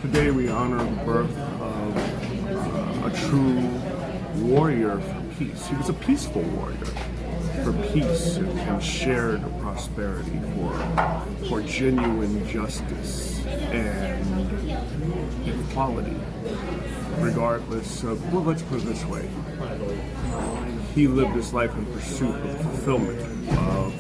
Today we honor the birth of a true warrior for peace. He was a peaceful warrior for peace and shared prosperity, for genuine justice and equality, regardless of, well, let's put it this way. He lived his life in pursuit of the fulfillment of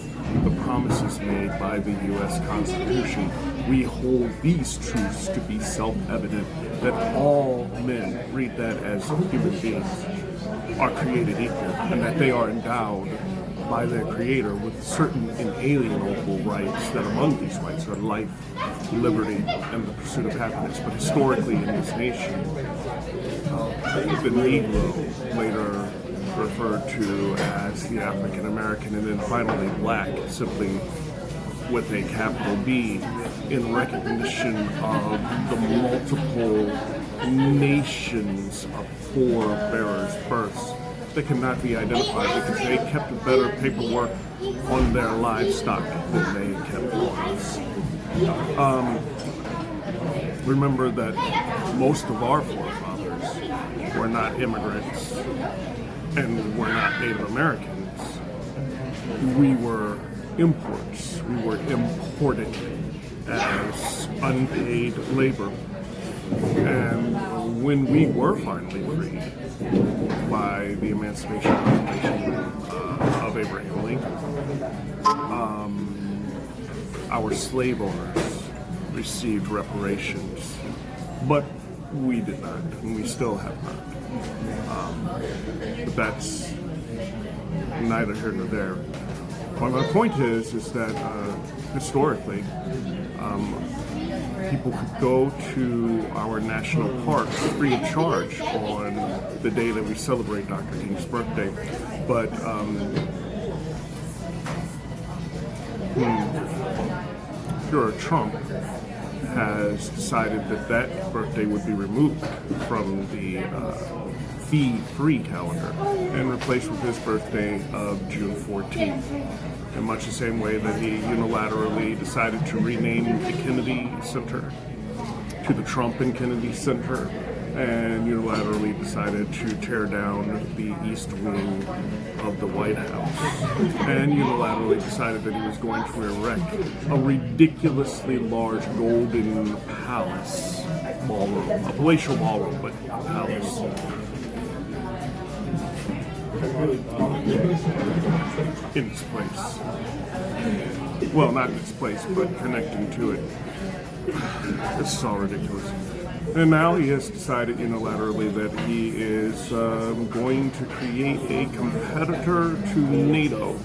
the promises made by the U.S. Constitution. We hold these truths to be self-evident, that all men, read that as human beings, are created equal, and that they are endowed by their Creator with certain inalienable rights, that among these rights are life, liberty, and the pursuit of happiness. But historically in this nation, the negro, later referred to as the African American, and then finally black, simply with a capital B, in recognition of the multiple nations of forebearers births that cannot be identified because they kept better paperwork on their livestock than they kept on us. Remember that most of our forefathers were not immigrants and were not Native Americans. We were imports. We were imported as unpaid labor. And when we were finally freed by the Emancipation Proclamation of Abraham Lincoln, our slave owners received reparations, but we did not, and we still have not. But that's neither here nor there. Well, my point is that historically, people could go to our national parks free of charge on the day that we celebrate Dr. King's birthday. But Trump has decided that birthday would be removed from the fee-free calendar and replaced with his birthday of June 14th. In much the same way that he unilaterally decided to rename the Kennedy Center to the Trump and Kennedy Center, and unilaterally decided to tear down the east wing of the White House, and unilaterally decided that he was going to erect a ridiculously large golden palace ballroom, a palatial ballroom, but a palace. In its place. Well, not in its place, but connecting to it. This is all ridiculous. And now he has decided unilaterally that he is going to create a competitor to NATO,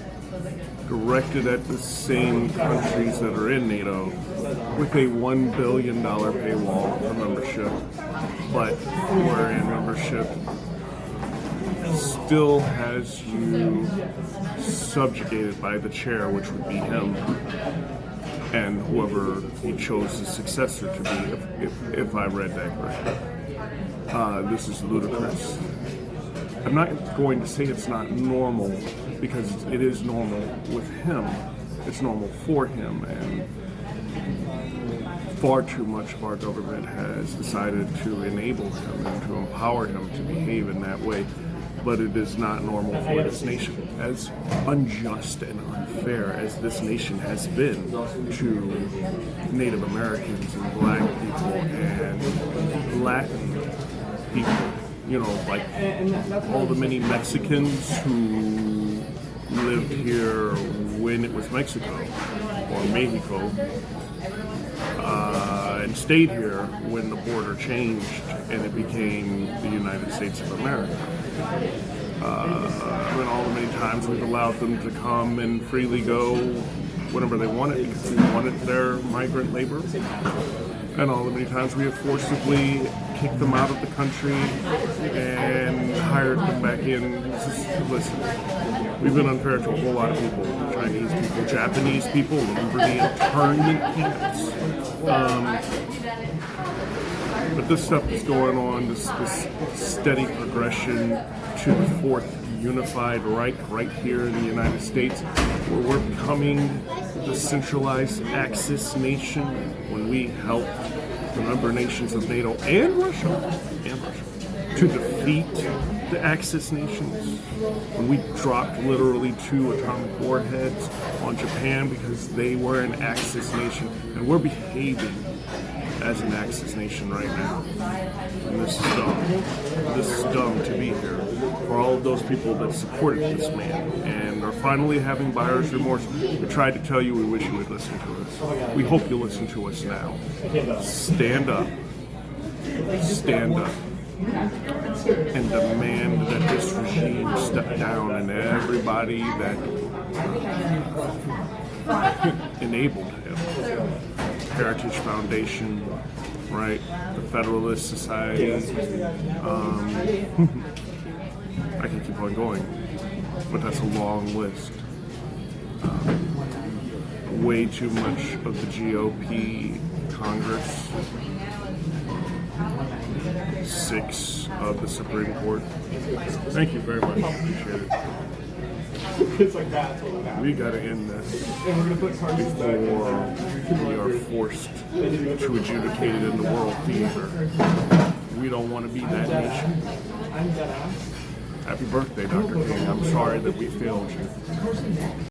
directed at the same countries that are in NATO, with a $1 billion paywall for membership, but wherein membership still has you subjugated by the chair, which would be him, and whoever he chose his successor to be, if I read that correctly. This is ludicrous. I'm not going to say it's not normal, because it is normal with him. It's normal for him, and far too much of our government has decided to enable him and to empower him to behave in that way. But it is not normal for this nation. As unjust and unfair as this nation has been to Native Americans and Black people and Latin people, you know, like all the many Mexicans who lived here when it was Mexico or Mexico, and stayed here when the border changed and it became the United States of America. And all the many times we've allowed them to come and freely go whenever they wanted, because we wanted their migrant labor. And all the many times we have forcibly kicked them out of the country and hired them back in. Listen, we've been unfair to a whole lot of people. Chinese people, Japanese people, remember the internment camps. But this stuff is going on, this steady progression to the fourth unified Reich right here in the United States, where we're becoming the centralized Axis nation when we helped the member nations of NATO and Russia, to defeat the Axis nations. When we dropped literally 2 atomic warheads on Japan because they were an Axis nation, and we're behaving as an Axis nation right now. And this is dumb. This is dumb to be here. For all of those people that supported this man and are finally having buyer's remorse, we tried to tell you we wish you would listen to us. We hope you listen to us now. Stand up. Stand up. And demand that this regime step down, and everybody that enabled him. Heritage Foundation, right? The Federalist Society. I can keep on going, but that's a long list. Way too much of the GOP Congress. 6 of the Supreme Court. Thank you very much. Appreciate it. We gotta end this before we are forced to adjudicate it in the world theater. We don't want to be that nation. Happy birthday, Dr. King. I'm sorry that we failed you.